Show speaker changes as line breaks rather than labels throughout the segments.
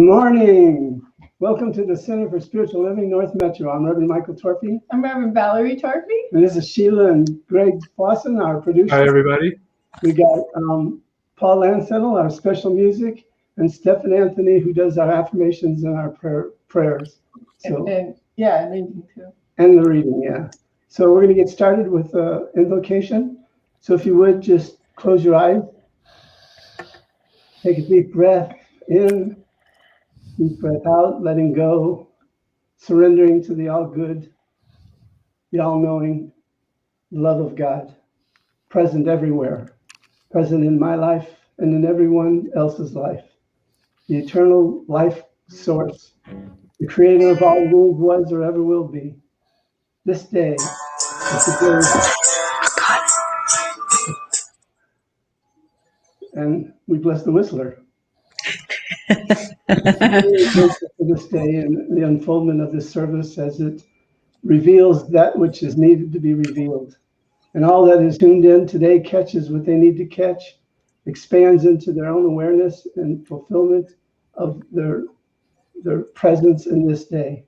morning. Welcome to the Center for Spiritual Living, North Metro. I'm Reverend Michael Torphy.
I'm Reverend Valerie Torphy.
And this is Sheila and Greg Fawson, our producers.
Hi, everybody.
We got Paul Landsittel, our special music, and Stephan Anthony, who does our affirmations and our prayers. So,
and reading too.
And the reading, yeah. So we're going to get started with invocation. So if you would, just close your eyes. Take a deep breath in. Deep breath out, letting go, surrendering to the all-good, the all-knowing love of God, present everywhere, present in my life and in everyone else's life. The eternal life source, the creator of all rules, was, or ever will be. This day is the day. And we bless the whistler. For this day and the unfoldment of this service as it reveals that which is needed to be revealed. And all that is tuned in today catches what they need to catch, expands into their own awareness and fulfillment of their presence in this day.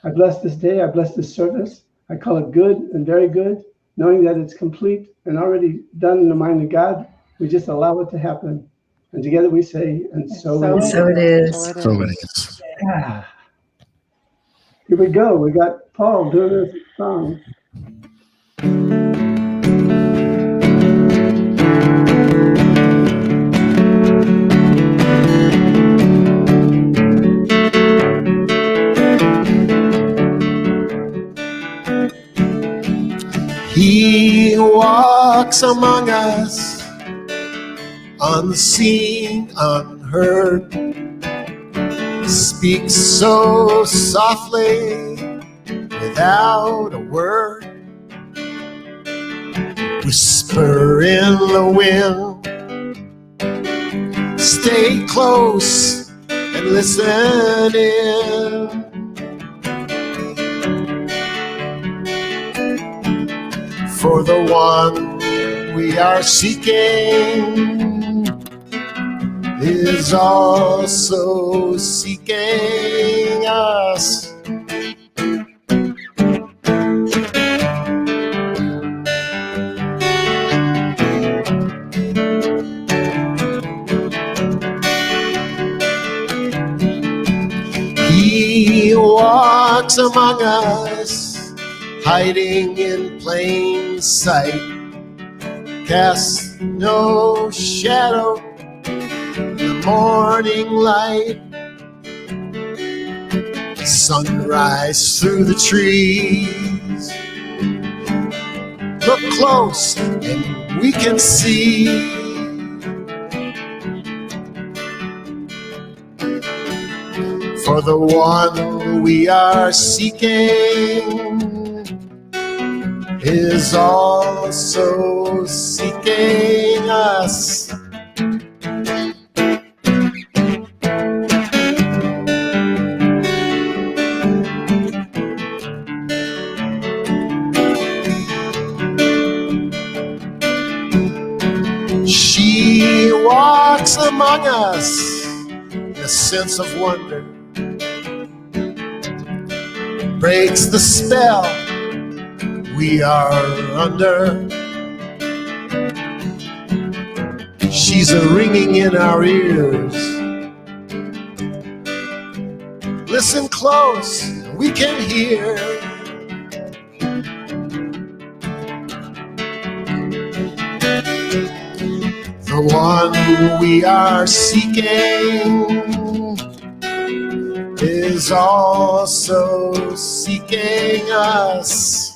I bless this day, I bless this service. I call it good and very good, knowing that it's complete and already done in the mind of God. We just allow it to happen. And together we say, and so it is.
So it is.
So it is.
Yeah. Here we go. We got Paul doing this song.
He walks among us, unseen, unheard, speaks so softly without a word, whisper in the wind, stay close and listen in. For the one we are seeking is also seeking us. He walks among us, hiding in plain sight, casts no shadow in the morning light. Sunrise through the trees, look close and we can see. For the one we are seeking is also seeking us. She walks among us in a sense of wonder, breaks the spell we are under. She's a ringing in our ears. Listen close, we can hear. The one we are seeking is also seeking us.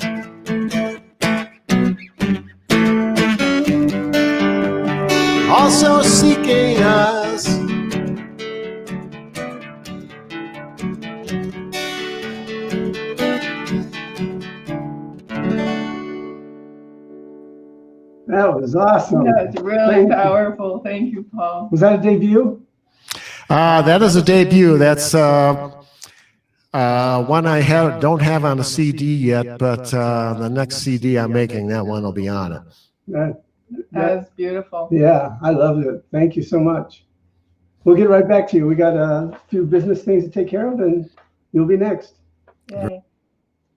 Also seeking us.
That was awesome.
That's really powerful. Thank you, Paul.
Was that a debut?
That is a debut. That's one I don't have on a CD yet, but the next CD I'm making, that one will be on it.
That was beautiful.
Yeah, I loved it. Thank you so much. We'll get right back to you. We got a few business things to take care of, and you'll be next.
Yay.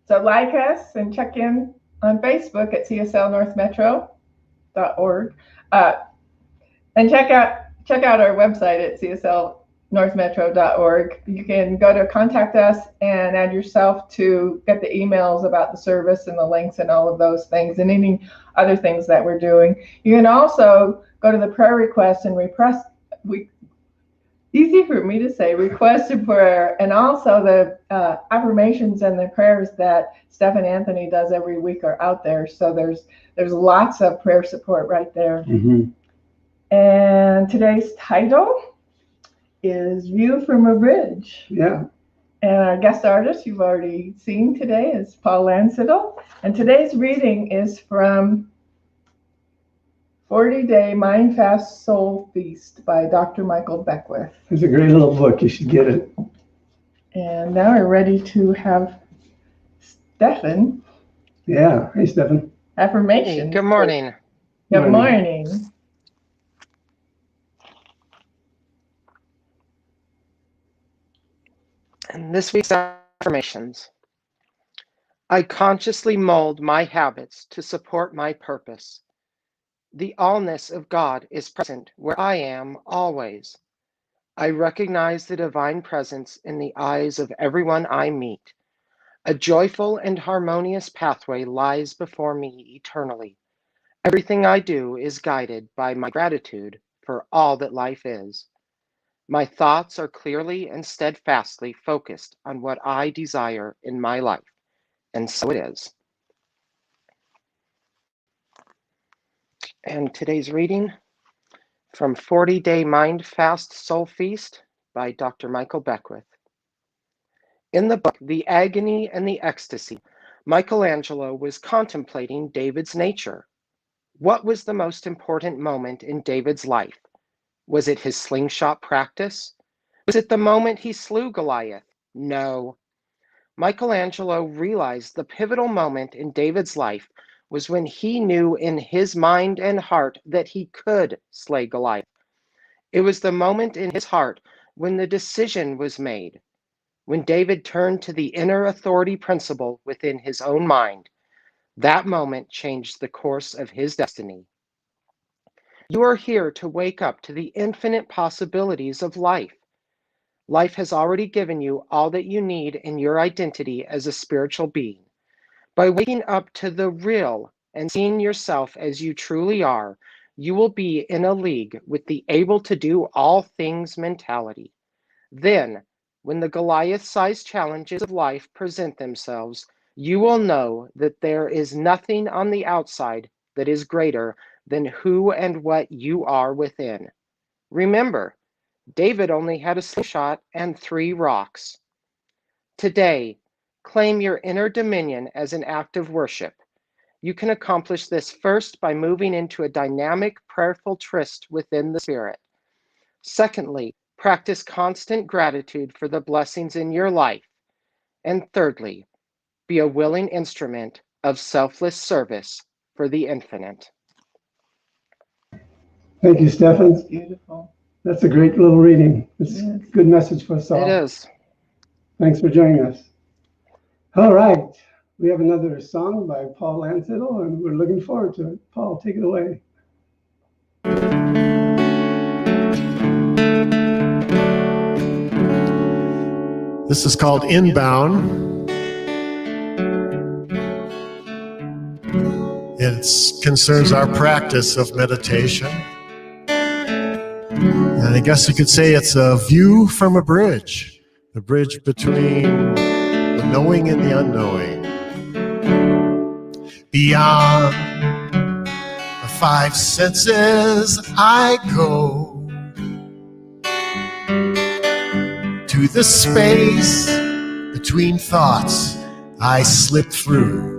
So like us and check in on Facebook at cslnorthmetro.org. And check out our website at cslnorthmetro.org. You can go to contact us and add yourself to get the emails about the service and the links and all of those things and any other things that we're doing. You can also go to the prayer request and easy for me to say, request a prayer, and also the affirmations and the prayers that Stephan Anthony does every week are out there. So there's lots of prayer support right there.
Mm-hmm.
And today's title is View from a Bridge.
Yeah.
And our guest artist you've already seen today is Paul Landsittel. And today's reading is from 40-Day Mind Fast Soul Feast by Dr. Michael Beckwith.
It's a great little book. You should get it.
And now we're ready to have Stephan.
Yeah. Hey, Stephan.
Affirmation.
Hey, good morning.
Good morning.
And this week's affirmations. I consciously mold my habits to support my purpose. The allness of God is present where I am always. I recognize the divine presence in the eyes of everyone I meet. A joyful and harmonious pathway lies before me eternally. Everything I do is guided by my gratitude for all that life is. My thoughts are clearly and steadfastly focused on what I desire in my life, and so it is. And today's reading from 40-Day Mind Fast Soul Feast by Dr. Michael Beckwith. In the book, The Agony and the Ecstasy, Michelangelo was contemplating David's nature. What was the most important moment in David's life? Was it his slingshot practice? Was it the moment he slew Goliath? No. Michelangelo realized the pivotal moment in David's life was when he knew in his mind and heart that he could slay Goliath. It was the moment in his heart when the decision was made, when David turned to the inner authority principle within his own mind. That moment changed the course of his destiny. You are here to wake up to the infinite possibilities of life. Life has already given you all that you need in your identity as a spiritual being. By waking up to the real and seeing yourself as you truly are, you will be in a league with the able to do all things mentality. Then, when the Goliath-sized challenges of life present themselves, you will know that there is nothing on the outside that is greater than who and what you are within. Remember, David only had a slingshot and 3 rocks. Today, claim your inner dominion as an act of worship. You can accomplish this first by moving into a dynamic, prayerful tryst within the Spirit. Secondly, practice constant gratitude for the blessings in your life. And thirdly, be a willing instrument of selfless service for the infinite.
Thank you, Stephan.
That's beautiful.
That's a great little reading. It's a good message for us all.
It is.
Thanks for joining us. All right. We have another song by Paul Landsittel, and we're looking forward to it. Paul, take it away.
This is called Inbound. It concerns our practice of meditation. And I guess you could say it's a view from a bridge between the knowing and the unknowing. Beyond the 5 senses I go, to the space between thoughts I slip through.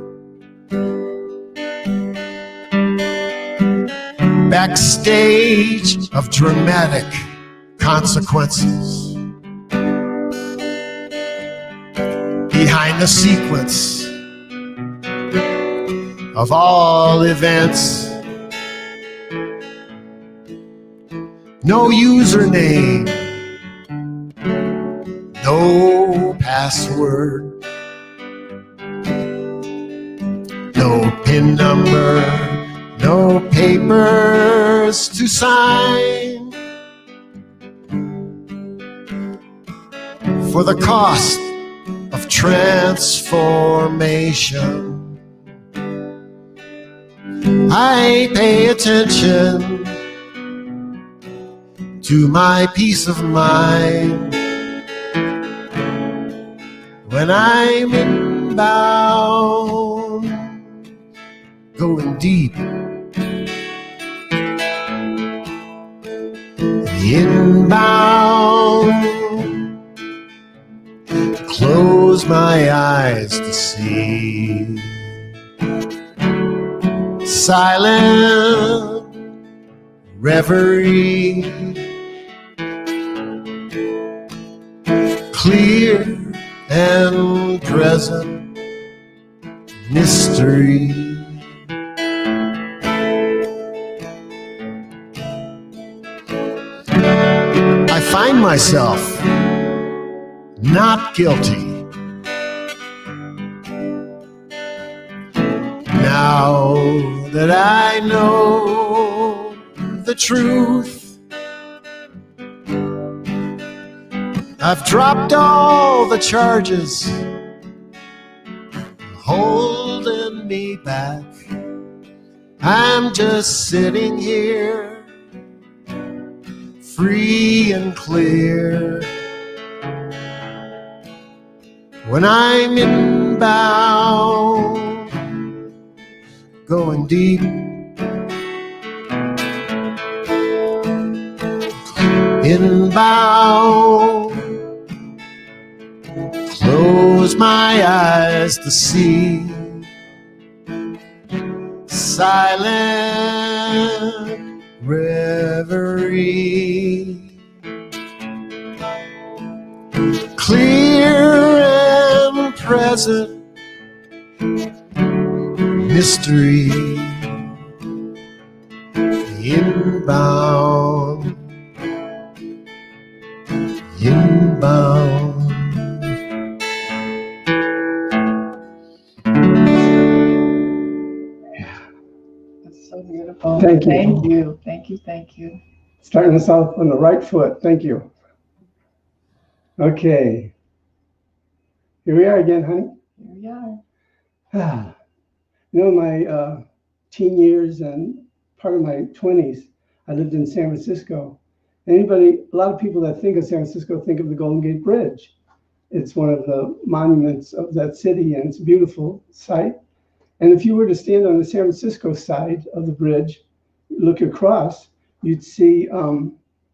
Backstage of dramatic consequences. Behind the sequence of all events. no username, no password, no PIN number, no papers to sign. For the cost of transformation, I pay attention to my peace of mind when I'm inbound, going deep. Inbound, close my eyes to see. Silent reverie, clear and present mystery. I find myself not guilty now that I know the truth. I've dropped all the charges holding me back. I'm just sitting here, free and clear. When I'm inbound, going deep. Inbound, close my eyes to see. Silent reverie, clear and present mystery. Inbound, inbound.
That's so beautiful.
Thank you.
Thank you. Thank you. Thank you.
Starting us off on the right foot. Thank you. Okay. Here we are again, honey.
Here we are.
You know, my teen years and part of my 20s, I lived in San Francisco. A lot of people that think of San Francisco think of the Golden Gate Bridge. It's one of the monuments of that city, and it's a beautiful sight. And if you were to stand on the San Francisco side of the bridge, look across, you'd see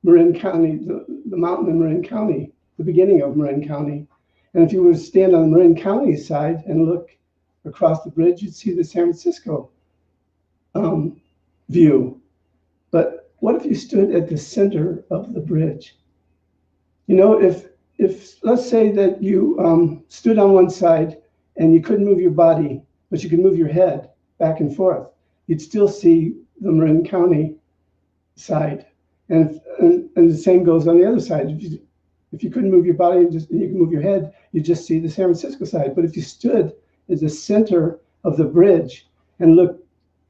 Marin County, the mountain in Marin County, the beginning of Marin County. And if you were to stand on the Marin County side and look across the bridge, you'd see the San Francisco view. But what if you stood at the center of the bridge? You know, if let's say that you stood on one side and you couldn't move your body, but you could move your head back and forth, you'd still see the Marin County side. And the same goes on the other side. If you couldn't move your body and you can move your head, you just see the San Francisco side. But if you stood at the center of the bridge and look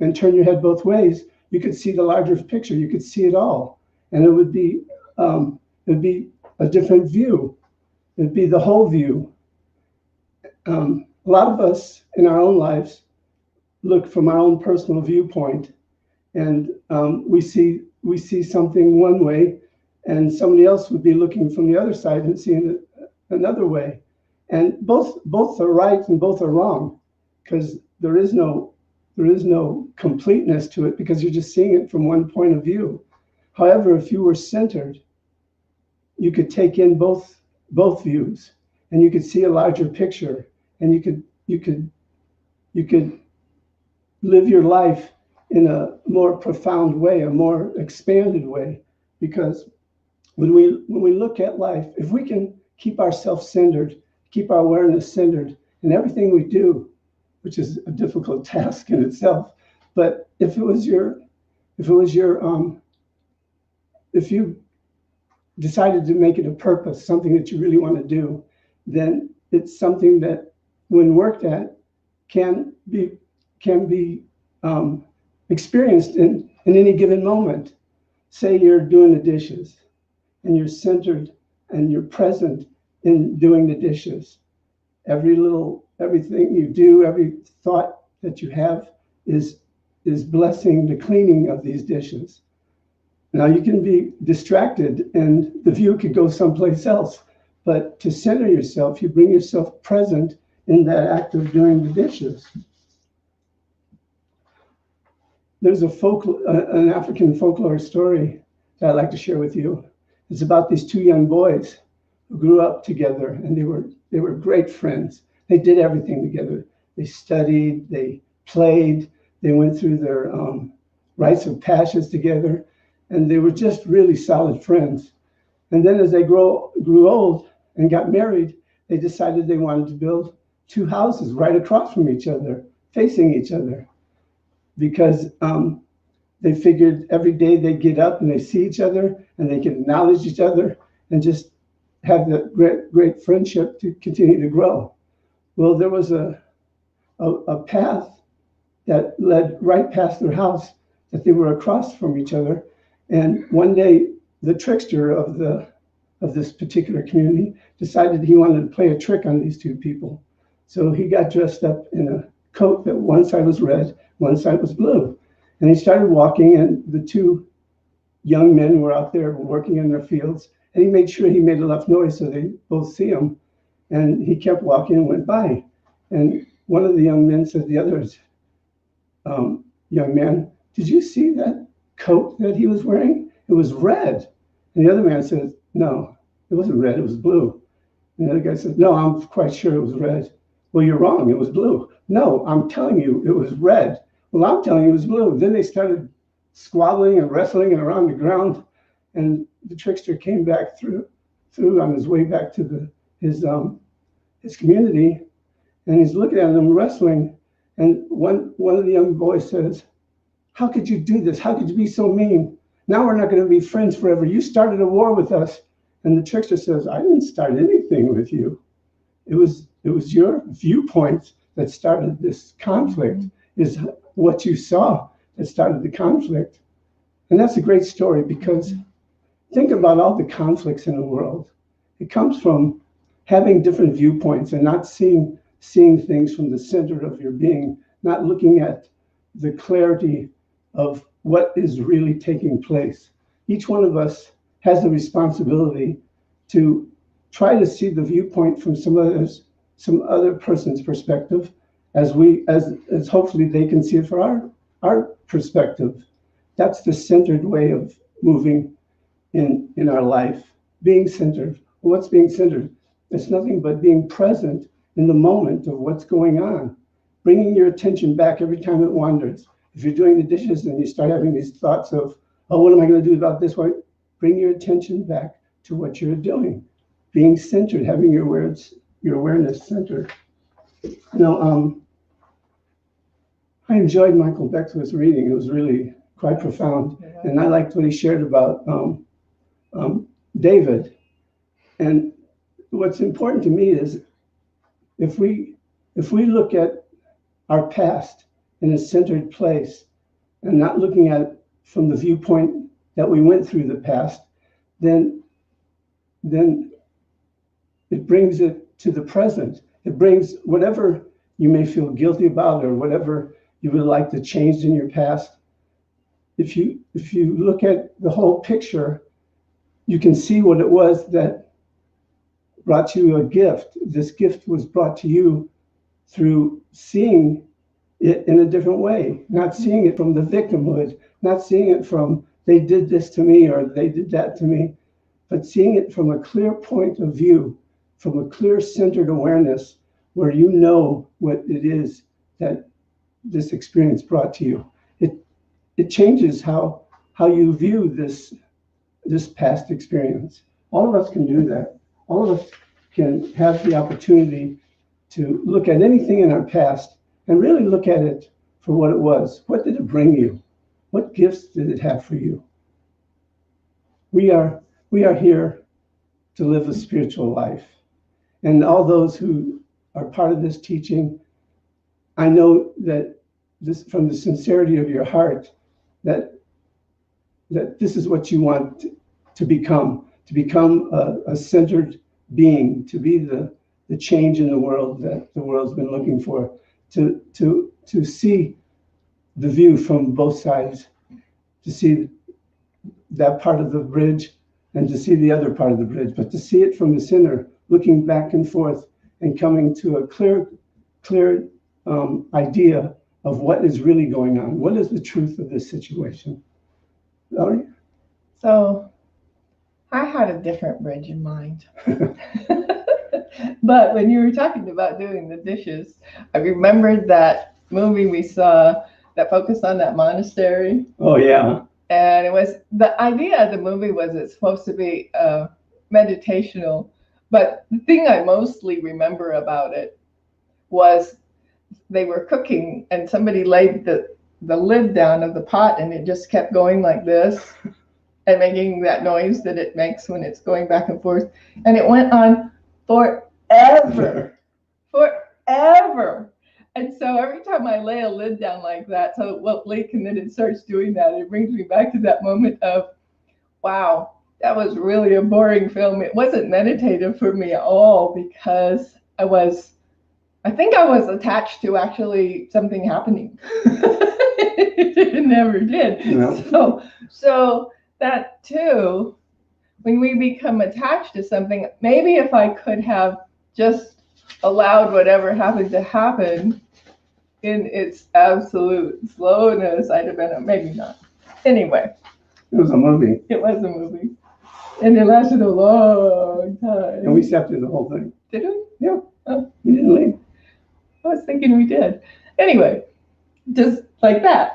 and turn your head both ways, you could see the larger picture. You could see it all, and it would be a different view. It'd be the whole view. A lot of us in our own lives look from our own personal viewpoint, and we see something one way, and somebody else would be looking from the other side and seeing it another way. And both are right and both are wrong, because there is no completeness to it, because you're just seeing it from one point of view. However, if you were centered, you could take in both views, and you could see a larger picture, and you could live your life in a more profound way, a more expanded way. Because when we look at life, if we can keep ourselves centered, keep our awareness centered in everything we do, which is a difficult task in itself, but if it was your if you decided to make it a purpose, something that you really want to do, then it's something that, when worked at, can be experienced in any given moment. Say you're doing the dishes, and you're centered and you're present in doing the dishes. Everything you do, every thought that you have is blessing the cleaning of these dishes. Now you can be distracted and the view could go someplace else, but to center yourself, you bring yourself present in that act of doing the dishes. There's an African folklore story that I'd like to share with you. It's about these two young boys who grew up together, and they were great friends. They did everything together. They studied, they played, they went through their rites of passage together, and they were just really solid friends. And then as they grew old and got married, they decided they wanted to build two houses right across from each other, facing each other, because they figured every day they get up and they see each other and they can acknowledge each other and just have the great friendship to continue to grow. Well, there was a path that led right past their house that they were across from each other. And one day, the trickster of this particular community decided he wanted to play a trick on these two people. So he got dressed up in a coat that one side was red, one side was blue. And he started walking, and the two young men were out there working in their fields. And he made sure he made enough noise so they both see him. And he kept walking and went by. And one of the young men said to the others, young man, did you see that coat that he was wearing? It was red. And the other man says, no, it wasn't red, it was blue. And the other guy says, no, I'm quite sure it was red. Well, you're wrong, it was blue. No, I'm telling you it was red. Well, I'm telling you it was blue. Then they started squabbling and wrestling and around the ground. And the trickster came back through on his way back to his community, and he's looking at them wrestling. And one of the young boys says, how could you do this? How could you be so mean? Now we're not going to be friends forever. You started a war with us. And the trickster says, I didn't start anything with you. It was your viewpoint that started this conflict, is what you saw that started the conflict. And that's a great story, because think about all the conflicts in the world. It comes from having different viewpoints and not seeing things from the center of your being, not looking at the clarity of what is really taking place. Each one of us has the responsibility to try to see the viewpoint from some other person's perspective, as hopefully they can see it from our perspective. That's the centered way of moving in our life. Being centered. What's being centered? It's nothing but being present in the moment of what's going on, bringing your attention back every time it wanders. If you're doing the dishes and you start having these thoughts of, oh, what am I going to do about this one? Bring your attention back to what you're doing. Being centered, having your awareness centered. I enjoyed Michael Beckwith's reading. It was really quite profound. Yeah. And I liked what he shared about David. And what's important to me is if we look at our past in a centered place and not looking at it from the viewpoint that we went through the past, then it brings it to the present. It brings whatever you may feel guilty about or whatever you would like to change in your past. If you look at the whole picture, you can see what it was that brought you a gift. This gift was brought to you through seeing it in a different way, not seeing it from the victimhood, not seeing it from they did this to me or they did that to me, but seeing it from a clear point of view, from a clear centered awareness where you know what it is that this experience brought to you. It changes how you view this past experience. All of us can do that. All of us can have the opportunity to look at anything in our past and really look at it for what it was. What did it bring you? What gifts did it have for you? we are here to live a spiritual life. And all those who are part of this teaching, I know that this, from the sincerity of your heart, that this is what you want to become a centered being, to be the change in the world that the world's been looking for, to see the view from both sides, to see that part of the bridge and to see the other part of the bridge, but to see it from the center, looking back and forth and coming to a clear idea of what is really going on. What is the truth of this situation? Valerie?
So I had a different bridge in mind. But when you were talking about doing the dishes, I remembered that movie we saw that focused on that monastery.
Oh, yeah.
And it was, the idea of the movie was it's supposed to be meditational. But the thing I mostly remember about it was they were cooking and somebody laid the lid down of the pot and it just kept going like this and making that noise that it makes when it's going back and forth. And it went on forever. And so every time I lay a lid down like that, so it won't leak, and then it starts doing that, it brings me back to that moment of, wow, that was really a boring film. It wasn't meditative for me at all because I think I was attached to actually something happening. It never did. No. So that too, when we become attached to something, maybe if I could have just allowed whatever happened to happen in its absolute slowness, I'd have been, maybe not. Anyway.
It was a movie.
It was a movie. And it lasted a long time.
And we sat through the whole thing.
Did we?
Yeah.
Oh.
We didn't leave.
I was thinking we did. Anyway, just like that.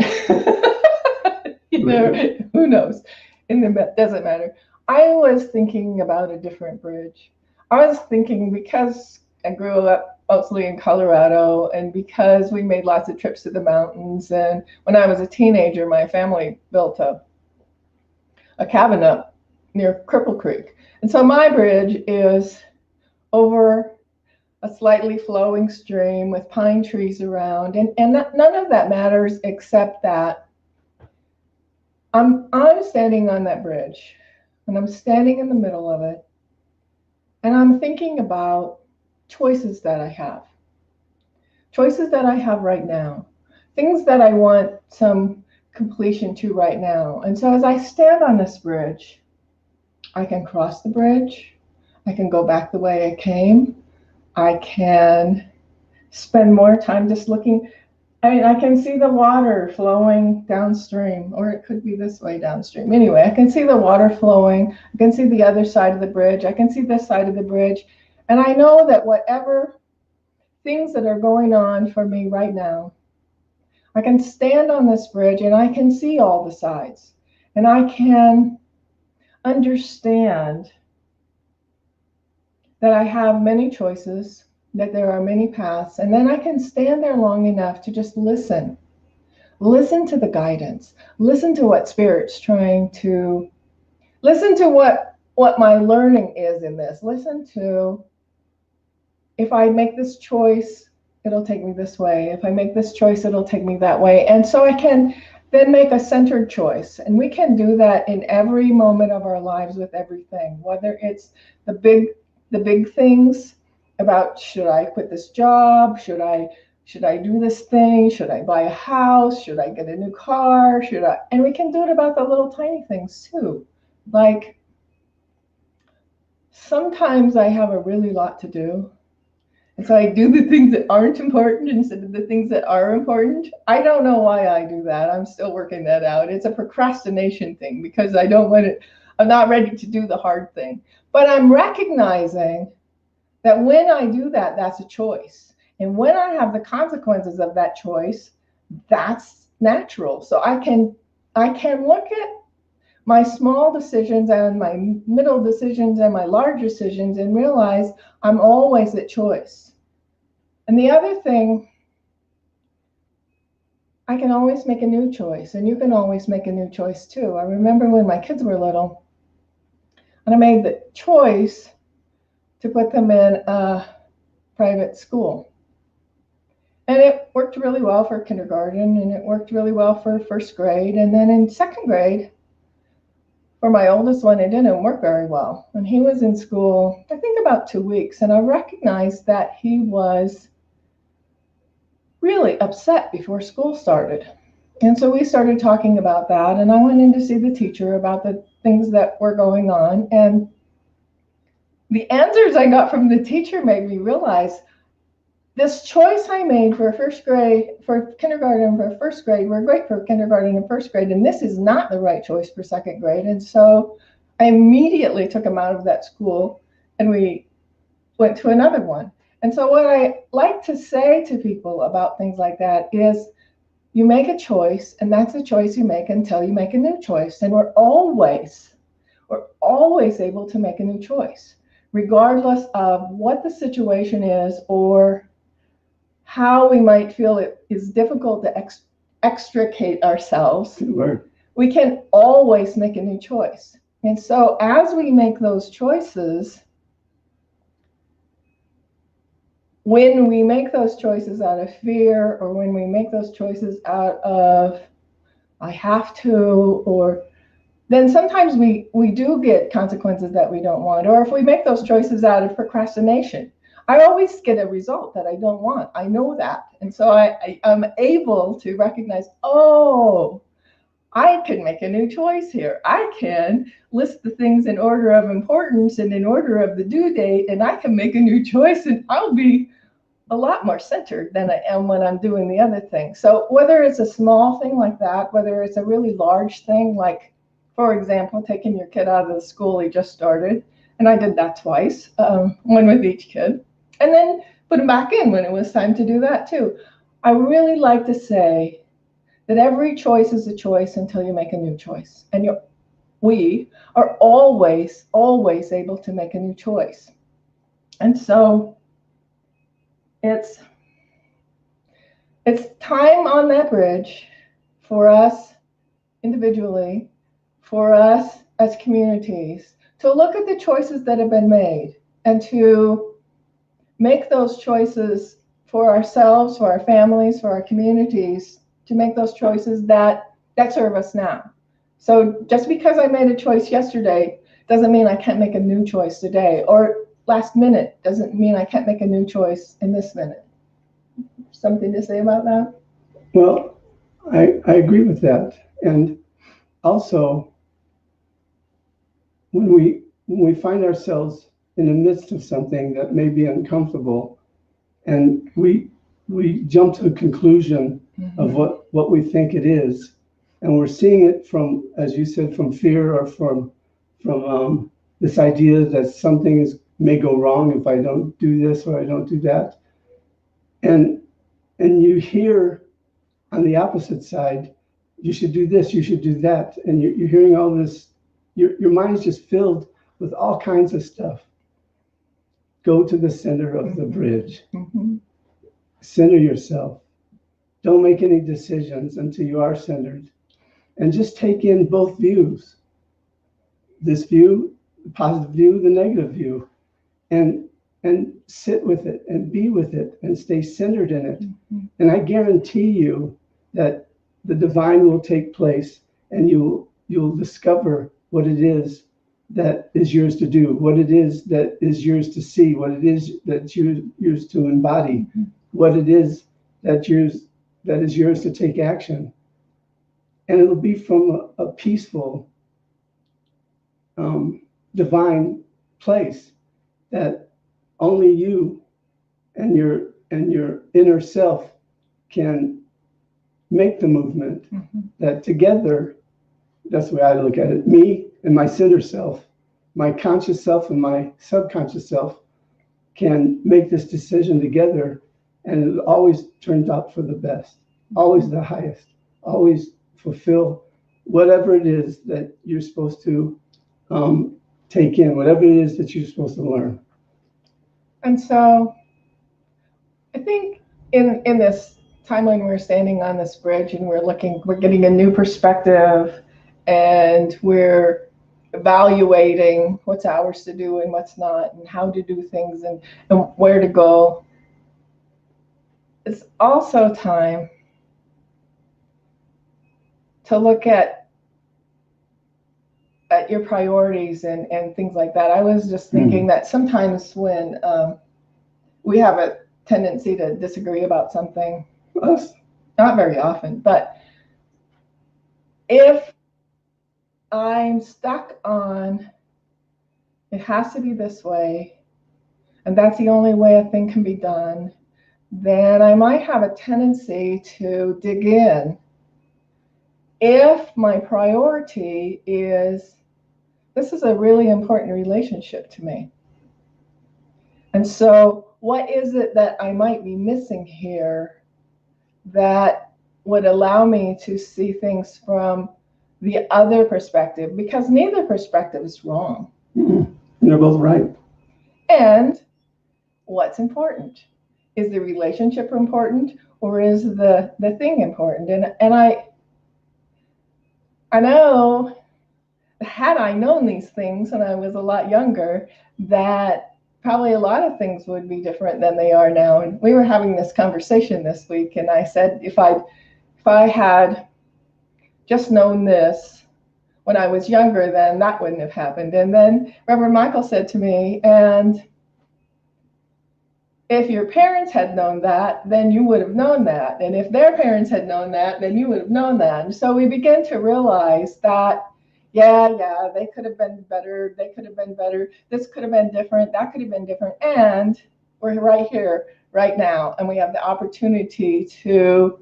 You know, who knows? It doesn't matter. I was thinking about a different bridge. I was thinking, because I grew up mostly in Colorado and because we made lots of trips to the mountains, and when I was a teenager, my family built a cabin up near Cripple Creek. And so my bridge is over a slightly flowing stream with pine trees around, and none of that matters except that I'm standing on that bridge, and I'm standing in the middle of it, and I'm thinking about choices that I have right now, things that I want some completion to right now. And so as I stand on this bridge, I can cross the bridge, I can go back the way I came, I can spend more time just looking. I mean, I can see the water flowing downstream, or it could be this way downstream. Anyway, I can see the water flowing. I can see the other side of the bridge. I can see this side of the bridge. And I know that whatever things that are going on for me right now, I can stand on this bridge and I can see all the sides. And I can understand that I have many choices, that there are many paths, and then I can stand there long enough to just listen to the guidance, listen to what Spirit's trying to, listen to what my learning is in this, listen to, if I make this choice, it'll take me this way. If I make this choice, it'll take me that way. And so I can then make a centered choice. And we can do that in every moment of our lives with everything, whether it's the big things about, should I quit this job? Should I do this thing? Should I buy a house? Should I get a new car? And we can do it about the little tiny things too. Like, sometimes I have a really lot to do. And so I do the things that aren't important instead of the things that are important. I don't know why I do that. I'm still working that out. It's a procrastination thing because I'm not ready to do the hard thing. But I'm recognizing that when I do that, that's a choice. And when I have the consequences of that choice, that's natural. So I can look at my small decisions and my middle decisions and my large decisions and realize I'm always at choice. And the other thing, I can always make a new choice, and you can always make a new choice too. I remember when my kids were little, And I made the choice to put them in a private school. And it worked really well for kindergarten, and it worked really well for first grade. And then in second grade, for my oldest one, it didn't work very well. When he was in school, I think about 2 weeks, and I recognized that he was really upset before school started. And so we started talking about that, and I went in to see the teacher about the things that were going on. And the answers I got from the teacher made me realize this choice I made for first grade, for kindergarten and for first grade, were great for kindergarten and first grade, and this is not the right choice for second grade. And so I immediately took him out of that school, and we went to another one. And so what I like to say to people about things like that is, you make a choice, and that's the choice you make until you make a new choice. And we're always able to make a new choice, regardless of what the situation is or how we might feel it is difficult to extricate ourselves. We can always make a new choice. And so as we make those choices, when we make those choices out of fear, or when we make those choices out of I have to, or then sometimes we do get consequences that we don't want. Or if we make those choices out of procrastination, I always get a result that I don't want. I know that. And so I'm able to recognize, oh, I can make a new choice here. I can list the things in order of importance and in order of the due date, and I can make a new choice, and I'll be a lot more centered than I am when I'm doing the other thing. So whether it's a small thing like that, whether it's a really large thing, like, for example, taking your kid out of the school he just started, and I did that twice, one with each kid, and then put him back in when it was time to do that too. I really like to say that every choice is a choice until you make a new choice. And we are always able to make a new choice. And so it's time on that bridge for us individually, for us as communities, to look at the choices that have been made and to make those choices for ourselves, for our families, for our communities, to make those choices that serve us now. So just because I made a choice yesterday doesn't mean I can't make a new choice today, or last minute doesn't mean I can't make a new choice in this minute. Something to say about that?
Well, I agree with that. And also, when we find ourselves in the midst of something that may be uncomfortable, and we jump to a conclusion of what we think it is, and we're seeing it from, as you said, from fear, or from this idea that something may go wrong if I don't do this or I don't do that, and you hear on the opposite side, you should do this, you should do that, and you're hearing all this. Your mind is just filled with all kinds of stuff. Go to the center of the bridge. Center yourself. Don't make any decisions until you are centered. And just take in both views. This view, the positive view, the negative view. And sit with it and be with it and stay centered in it. And I guarantee you that the divine will take place, and you'll discover what it is that is yours to do, what it is that is yours to see, what it is that yours to embody, what it is that is yours to take action. And it'll be from a peaceful, divine place that only you and your inner self can make the movement. That together, that's the way I look at it, me and my center self, my conscious self and my subconscious self, can make this decision together, and it always turns out for the best, always the highest, always fulfill whatever it is that you're supposed to take in, whatever it is that you're supposed to learn.
And so I think in this time when we're standing on this bridge and we're getting a new perspective, and we're evaluating what's ours to do and what's not, and how to do things, and where to go. It's also time to look at your priorities and things like that. I was just thinking that sometimes when we have a tendency to disagree about something, not very often, but if I'm stuck on it has to be this way, and that's the only way a thing can be done, then I might have a tendency to dig in. If my priority is, this is a really important relationship to me. And so what is it that I might be missing here that would allow me to see things from the other perspective? Because neither perspective is wrong.
They're both right. And
what's important? Is the relationship important, or is the thing important? And I know, had I known these things when I was a lot younger, that probably a lot of things would be different than they are now. And we were having this conversation this week, and I said, if I had just known this when I was younger, then that wouldn't have happened. And then Reverend Michael said to me, and if your parents had known that, then you would have known that. And if their parents had known that, then you would have known that. And so we began to realize that, yeah, they could have been better. They could have been better. This could have been different. That could have been different. And we're right here, right now. And we have the opportunity to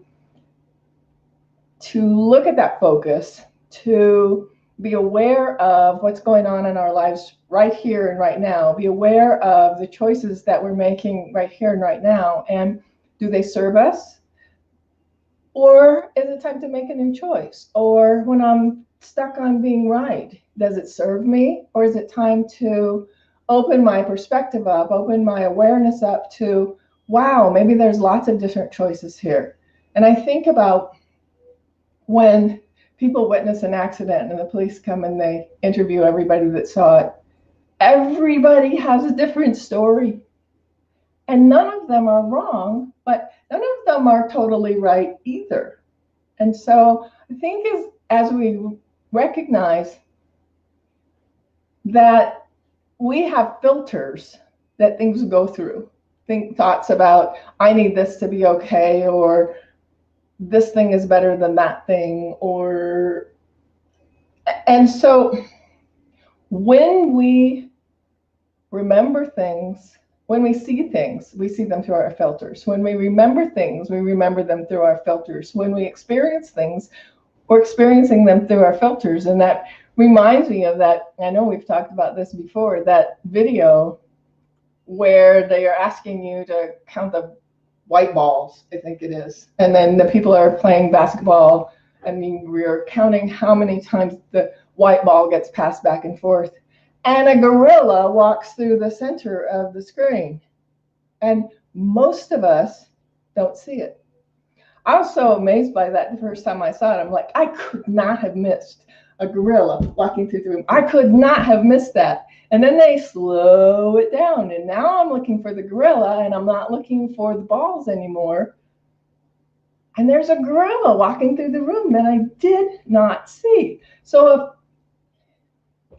look at that focus, to be aware of what's going on in our lives right here and right now, be aware of the choices that we're making right here and right now, and do they serve us? Or is it time to make a new choice? Or when I'm stuck on being right, does it serve me? Or is it time to open my perspective up, open my awareness up to, wow, maybe there's lots of different choices here. And I think about when people witness an accident and the police come and they interview everybody that saw it. Everybody has a different story. And none of them are wrong, but none of them are totally right either. And so I think as we recognize that we have filters that things go through, thoughts about, I need this to be okay, or this thing is better than that thing, and so when we remember things, when we see things, we see them through our filters. When we remember things, we remember them through our filters. When we experience things, we're experiencing them through our filters. And that reminds me of that, I know we've talked about this before, that video where they are asking you to count the white balls, I think it is. And then the people are playing basketball. I mean, we're counting how many times the white ball gets passed back and forth. And a gorilla walks through the center of the screen. And most of us don't see it. I was so amazed by that the first time I saw it. I'm like, I could not have missed a gorilla walking through the room. I could not have missed that. And then they slow it down. And now I'm looking for the gorilla, and I'm not looking for the balls anymore. And there's a gorilla walking through the room that I did not see.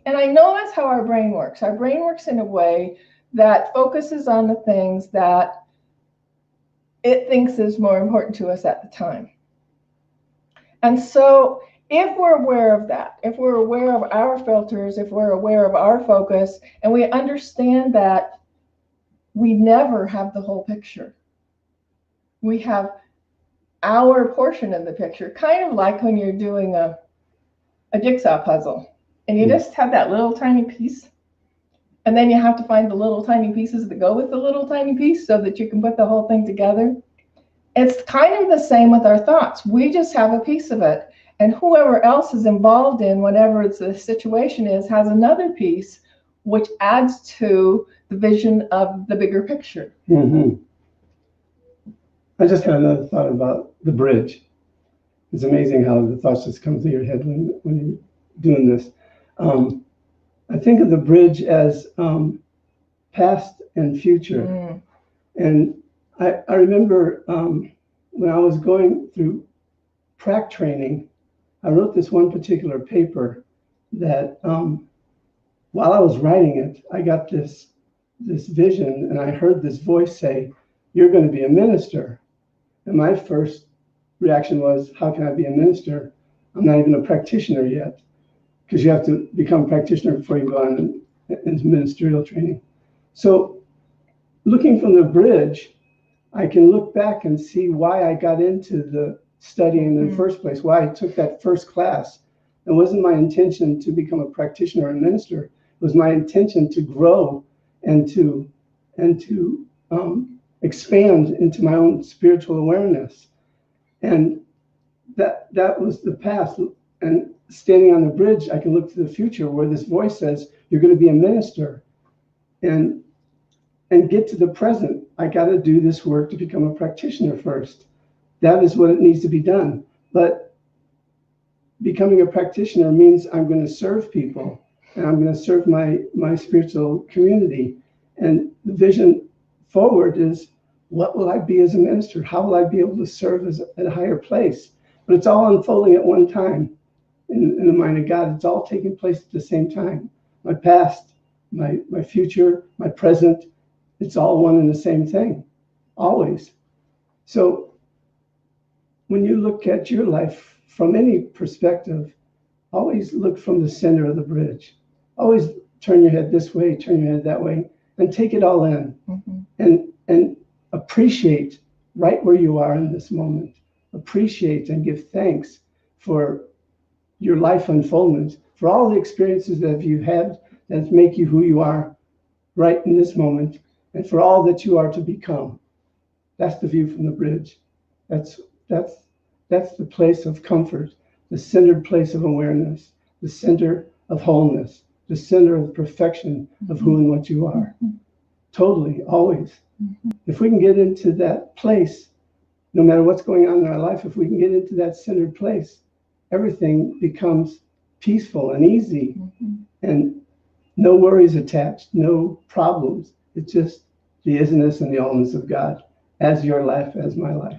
And I know that's how our brain works. Our brain works in a way that focuses on the things that it thinks is more important to us at the time. And so if we're aware of that, if we're aware of our filters, if we're aware of our focus, and we understand that we never have the whole picture. We have our portion of the picture, kind of like when you're doing a jigsaw puzzle, and you just have that little tiny piece, and then you have to find the little tiny pieces that go with the little tiny piece so that you can put the whole thing together. It's kind of the same with our thoughts. We just have a piece of it. And whoever else is involved in whatever the situation is has another piece, which adds to the vision of the bigger picture.
Mm-hmm. I just had another thought about the bridge. It's amazing how the thoughts just come through your head when you're doing this. I think of the bridge as past and future.
Mm.
And I remember when I was going through prac training, I wrote this one particular paper that while I was writing it, I got this vision, and I heard this voice say, "You're going to be a minister." And my first reaction was, how can I be a minister? I'm not even a practitioner yet, because you have to become a practitioner before you go on into ministerial training. So looking from the bridge, I can look back and see why I got into the studying in the first place, why I took that first class. It wasn't my intention to become a practitioner or a minister. It was my intention to grow and to expand into my own spiritual awareness. And that was the past. And standing on the bridge, I can look to the future where this voice says, you're going to be a minister. And get to the present. I got to do this work to become a practitioner first. That is what it needs to be done. But becoming a practitioner means I'm going to serve people, and I'm going to serve my spiritual community. And the vision forward is, what will I be as a minister? How will I be able to serve at a higher place? But it's all unfolding at one time in the mind of God. It's all taking place at the same time. My past, my future, my present, it's all one and the same thing, always. So when you look at your life from any perspective, always look from the center of the bridge. Always turn your head this way, turn your head that way, and take it all in. And appreciate right where you are in this moment. Appreciate and give thanks for your life unfoldment, for all the experiences that you had that make you who you are right in this moment, and for all that you are to become. That's the view from the bridge. That's the place of comfort, the centered place of awareness, the center of wholeness, the center of perfection of who and what you are. Totally, always. If we can get into that place, no matter what's going on in our life, if we can get into that centered place, everything becomes peaceful and easy, and no worries attached, no problems. It's just the isness and the allness of God, as your life, as my life.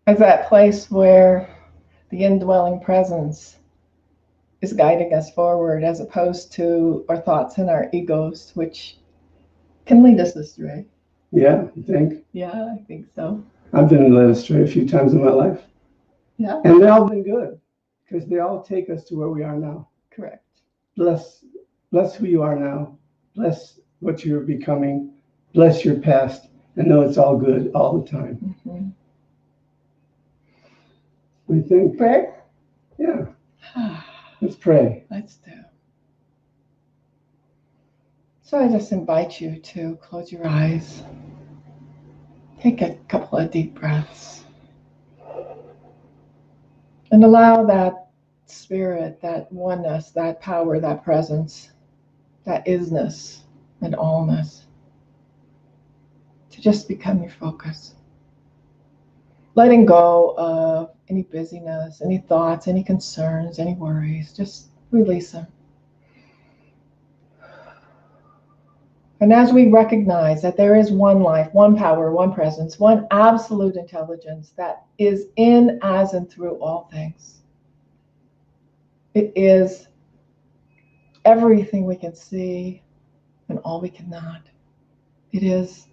As that place where the indwelling presence is guiding us forward, as opposed to our thoughts and our egos, which can lead us astray.
Yeah, you think?
Yeah, I think so.
I've been led astray a few times in my life.
Yeah.
And they've all been good, because they all take us to where we are now.
Correct.
Bless who you are now. Bless what you're becoming. Bless your past. And know it's all good all the time. What do you think?
Pray?
Yeah. Let's pray.
Let's do. So I just invite you to close your eyes. Take a couple of deep breaths. And allow that spirit, that oneness, that power, that presence, that isness and allness to just become your focus. Letting go of any busyness, any thoughts, any concerns, any worries. Just release them. And as we recognize that there is one life, one power, one presence, one absolute intelligence that is in, as, and through all things. It is everything we can see and all we cannot. It is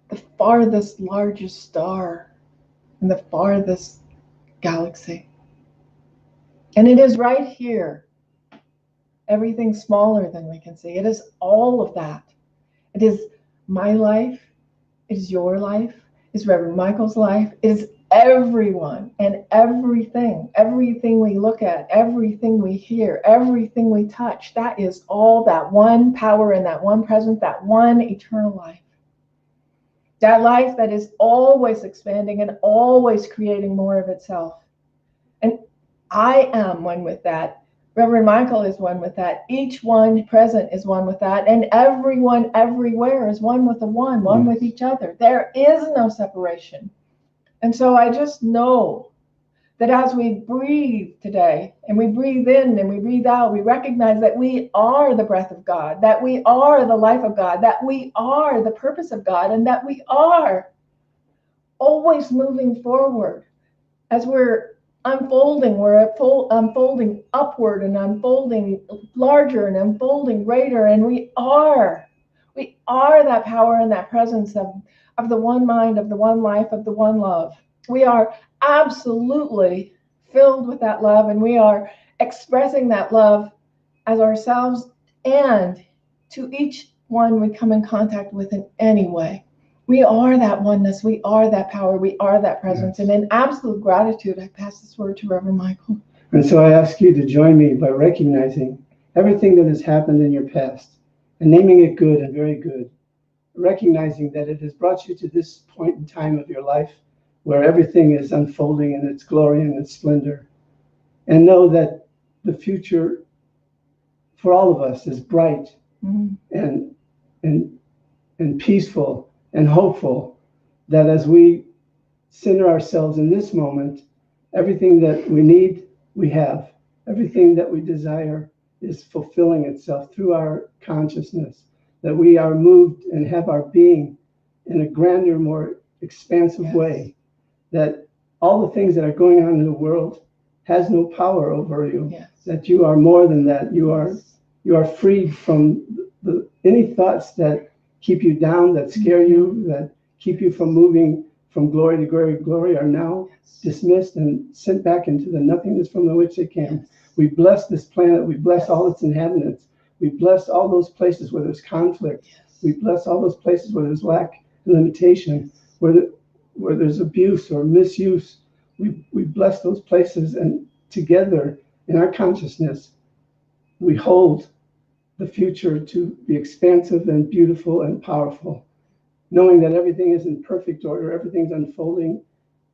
the farthest, largest star in the farthest galaxy. And it is right here. Everything smaller than we can see. It is all of that. It is my life. It is your life. It is Reverend Michael's life. It is everyone and everything. Everything we look at, everything we hear, everything we touch. That is all that one power and that one presence, that one eternal life. That life that is always expanding and always creating more of itself. And I am one with that. Reverend Michael is one with that. Each one present is one with that. And everyone everywhere is one with the one with each other. There is no separation. And so I just know that as we breathe today, and we breathe in and we breathe out, we recognize that we are the breath of God, that we are the life of God, that we are the purpose of God, and that we are always moving forward. As we're unfolding, we're unfolding upward and unfolding larger and unfolding greater, and we are that power and that presence of the one mind, of the one life, of the one love. We are absolutely filled with that love, and we are expressing that love as ourselves and to each one we come in contact with in any way. We are that oneness, we are that power, we are that presence. And in absolute gratitude, I pass this word to Reverend Michael.
And so I ask you to join me by recognizing everything that has happened in your past and naming it good and very good, recognizing that it has brought you to this point in time of your life where everything is unfolding in its glory and its splendor. And know that the future for all of us is bright and peaceful and hopeful, that as we center ourselves in this moment, everything that we need, we have. Everything that we desire is fulfilling itself through our consciousness, that we are moved and have our being in a grander, more expansive way, that all the things that are going on in the world has no power over you, that you are more than that. You are freed from any thoughts that keep you down, that scare you, that keep you from moving from glory to glory. Glory are now dismissed and sent back into the nothingness from which they came. We bless this planet. We bless all its inhabitants. We bless all those places where there's conflict. We bless all those places where there's lack and limitation, where there's abuse or misuse. We bless those places, and together in our consciousness, we hold the future to be expansive and beautiful and powerful, knowing that everything is in perfect order, everything's unfolding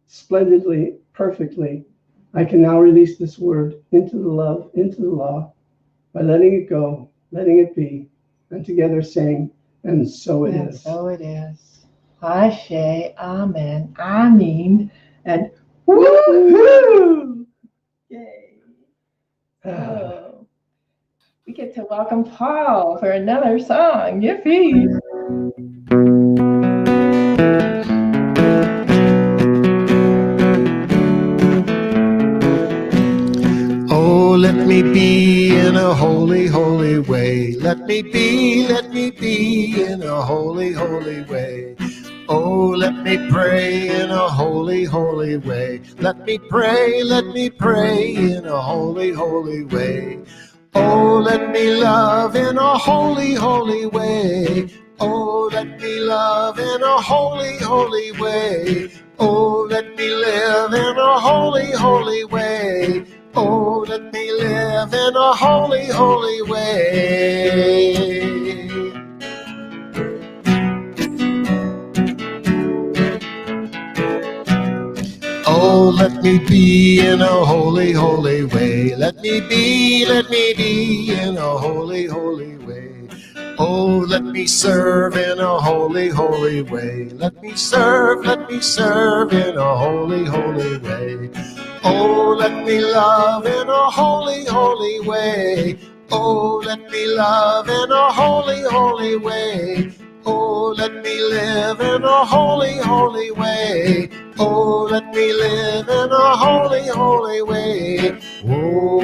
splendidly, perfectly. I can now release this word into the love, into the law, by letting it go, letting it be, and together saying, and so it is.
So it is. Ashe, amen, amen, and woohoo! Yay. So we get to welcome Paul for another song. Yippee!
Oh, let me be in a holy, holy way. Let me be in a holy, holy way. Oh, let me pray in a holy, holy way. Let me pray in a holy, holy way. Oh, let me love in a holy, holy way. Oh, let me love in a holy, holy way. Oh, let me live in a holy, holy way. Oh, let me live in a holy, holy way. Oh, let me be in a holy, holy way. Let me be in a holy, holy way. Oh, let me serve in a holy, holy way. Let me serve in a holy, holy way. Oh, let me love in a holy, holy way. Oh, let me love in a holy, holy way. Oh, let me live in a holy, holy way. Oh, let me live in a holy, holy way. Oh.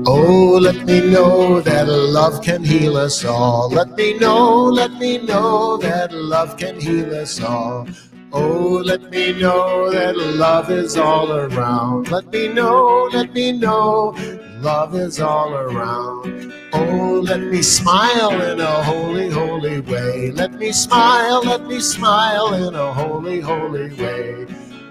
Oh, let me know that love can heal us all. Let me know that love can heal us all. Oh, let me know that love is all around. Let me know love is all around. Oh, let me smile in a holy, holy way. Let me smile in a holy, holy way.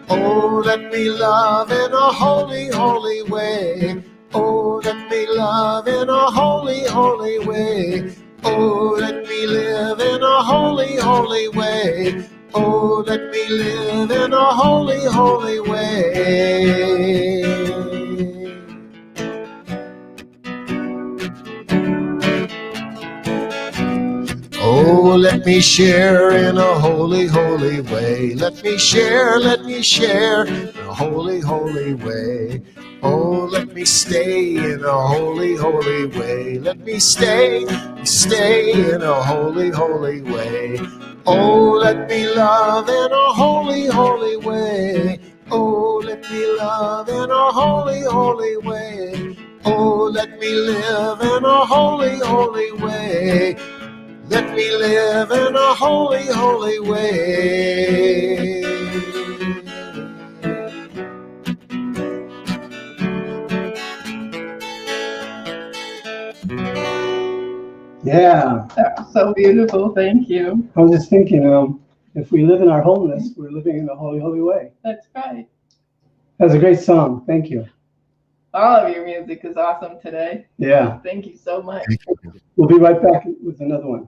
Oh, let me love in a holy, holy way. Oh, let me love in a holy, holy way. Oh, let me live in a holy, holy way. Oh, let me live in a holy, holy way. Oh, let me share in a holy, holy way. Let me share in a holy, holy way. Oh, let me stay in a holy, holy way. Let me stay in a holy, holy way. Oh, let me love in a holy, holy way. Oh, let me love in a holy, holy way. Oh, let me live in a holy, holy way. Let me live in a holy, holy way.
Yeah.
That was so beautiful. Thank you.
I was just thinking, if we live in our wholeness, we're living in a holy, holy way.
That's right.
That's a great song. Thank you.
All of your music is awesome today.
Yeah.
Thank you so much.
We'll be right back with another one.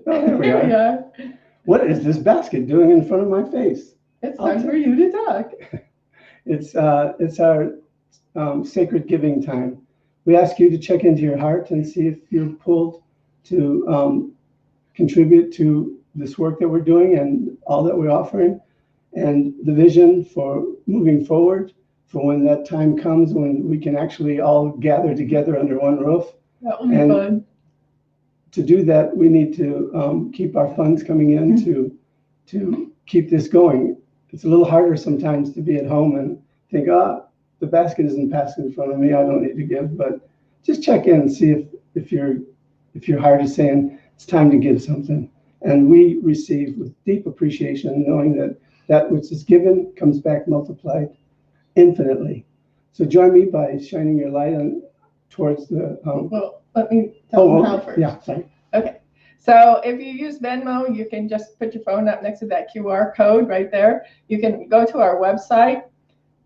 Oh, there we
Here we
are.
are.
What is this basket doing in front of my face?
It's time for you to talk.
It's our sacred giving time. We ask you to check into your heart and see if you're pulled to contribute to this work that we're doing and all that we're offering, and the vision for moving forward, for when that time comes when we can actually all gather together under one roof.
That will be fun.
To do that, we need to keep our funds coming in to keep this going. It's a little harder sometimes to be at home and think, the basket isn't passing in front of me, I don't need to give. But just check in and see if your heart is saying it's time to give something. And we receive with deep appreciation, knowing that which is given comes back multiplied infinitely. So join me by shining your light towards the.
Well, let me tell them how first.
Yeah, sorry.
Okay. So if you use Venmo, you can just put your phone up next to that QR code right there. You can go to our website,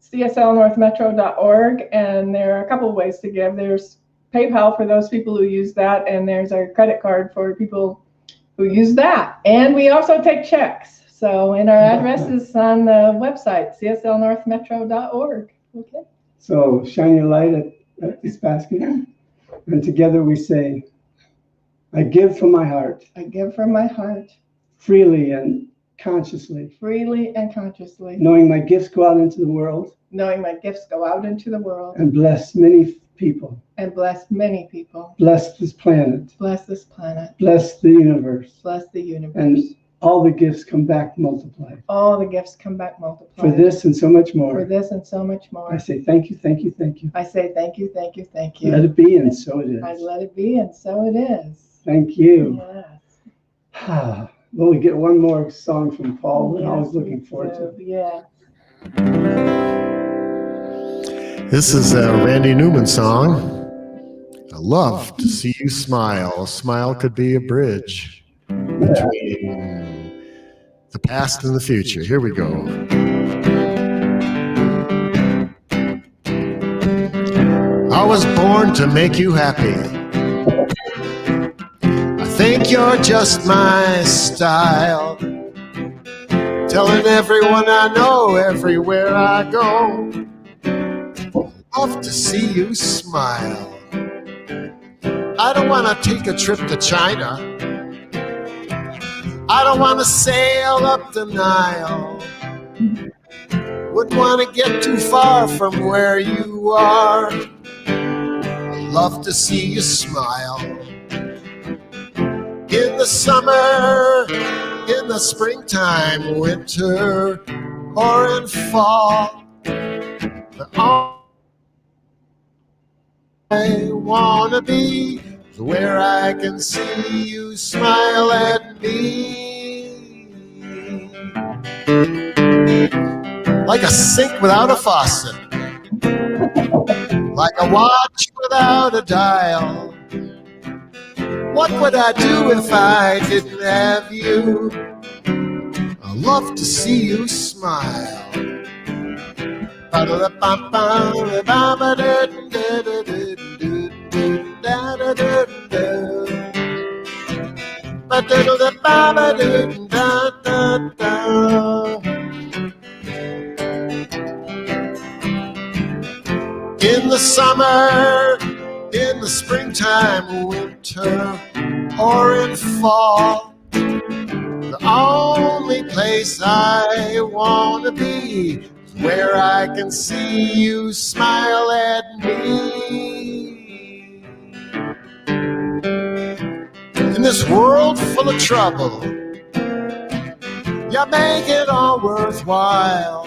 cslnorthmetro.org, and there are a couple of ways to give. There's PayPal for those people who use that, and there's our credit card for people who use that. And we also take checks. So, and our address is on the website, cslnorthmetro.org. Okay.
So shine your light at this basket, and together we say, I give from my heart.
I give from my heart.
Freely and consciously.
Freely and consciously.
Knowing my gifts go out into the world.
Knowing my gifts go out into the world.
And bless many people.
And bless many people.
Bless this planet.
Bless this planet.
Bless the universe.
Bless the universe.
And all the gifts come back multiplied.
All the gifts come back multiplied.
For this and so much more.
For this and so much more.
I say thank you, thank you, thank you.
I say thank you, thank you, thank you.
Let it be, and so it is.
I let it be, and so it is.
Thank you.
Yes.
Well, we get one more song from Paul, and I was looking forward to it.
Yeah.
This is a Randy Newman song. I love to see you smile. A smile could be a bridge between the past and the future. Here we go. I was born to make you happy. I think you're just my style. Telling everyone I know, everywhere I go, love to see you smile. I don't want to take a trip to China. I don't want to sail up the Nile. Wouldn't want to get too far from where you are. I love to see you smile. In the summer, in the springtime, winter, or in fall, all I wanna be is where I can see you smile at me. Like a sink without a faucet, like a watch without a dial. What would I do if I didn't have you? I love to see you smile. In the summer, in the springtime, winter, or in fall. The only place I want to be is where I can see you smile at me. In this world full of trouble, you make it all worthwhile.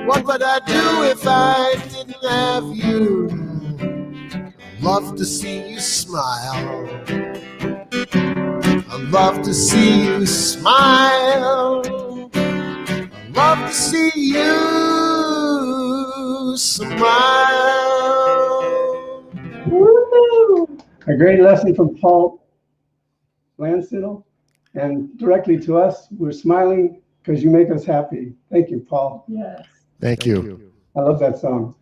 What would I do if I didn't have you? I'd love to see you smile. I'd love to see you smile. I'd love to see you smile.
Woo!
A great lesson from Paul Landsittel, and directly to us. We're smiling because you make us happy. Thank you, Paul.
Yes.
Thank you.
I love that song.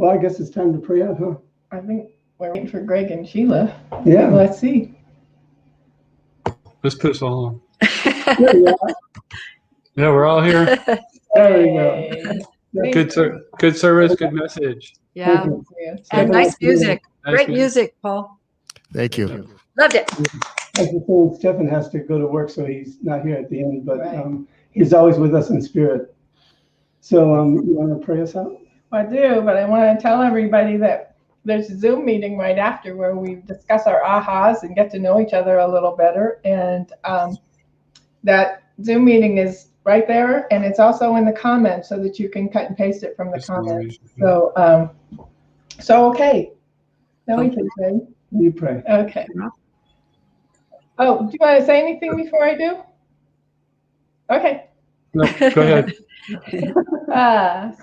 Well, I guess it's time to pray out, huh?
I think we're waiting for Greg and Sheila.
Yeah.
Let's see.
Let's put us all on.
There you are.
Yeah, we're all here.
There we go.
Hey.
Good service, good message.
Yeah,
Thank you.
Yes.
and nice music.
Nice
Great
music.
music, Paul.
Thank you.
Loved it.
As the thing, Stephan has to go to work, so he's not here at the end, but
Right.
he's always with us in spirit. So you want to pray us out?
I do, but I want to tell everybody that there's a Zoom meeting right after where we discuss our ahas and get to know each other a little better. And that Zoom meeting is right there, and it's also in the comments so that you can cut and paste it from the comments. So, okay. Now we can say.
You pray.
Okay. Oh, do you want to say anything before I do? Okay.
No, go ahead.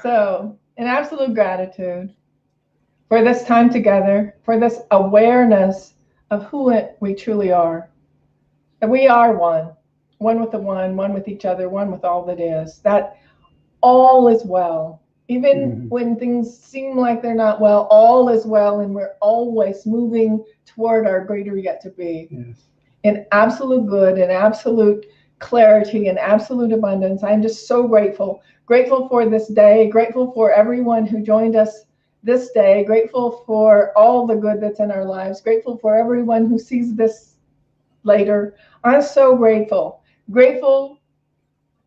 So, an absolute gratitude for this time together, for this awareness of who we truly are. That we are one with the one with each other, one with all that is. That all is well. Even when things seem like they're not well, all is well, and we're always moving toward our greater yet to be.
Yes.
In absolute good and absolute clarity and absolute abundance. I'm just so grateful. Grateful for this day. Grateful for everyone who joined us this day. Grateful for all the good that's in our lives. Grateful for everyone who sees this later. I'm so grateful. Grateful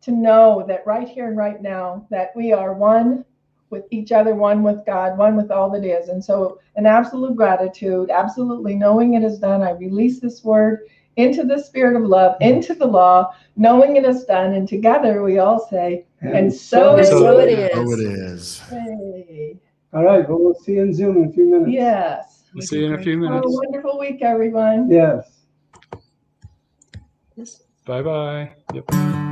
to know that right here and right now that we are one with each other, one with God, one with all that is. And so an absolute gratitude, absolutely knowing it is done. I release this word into the spirit of love, into the law, knowing it is done. And together we all say, and so it
So it
is.
So it
is.
is.
Hey.
All right. Well, we'll see you in Zoom in a few minutes.
Yes.
We'll see you in a few
Have a
minutes.
wonderful week, everyone.
Yes.
Bye-bye. Yep.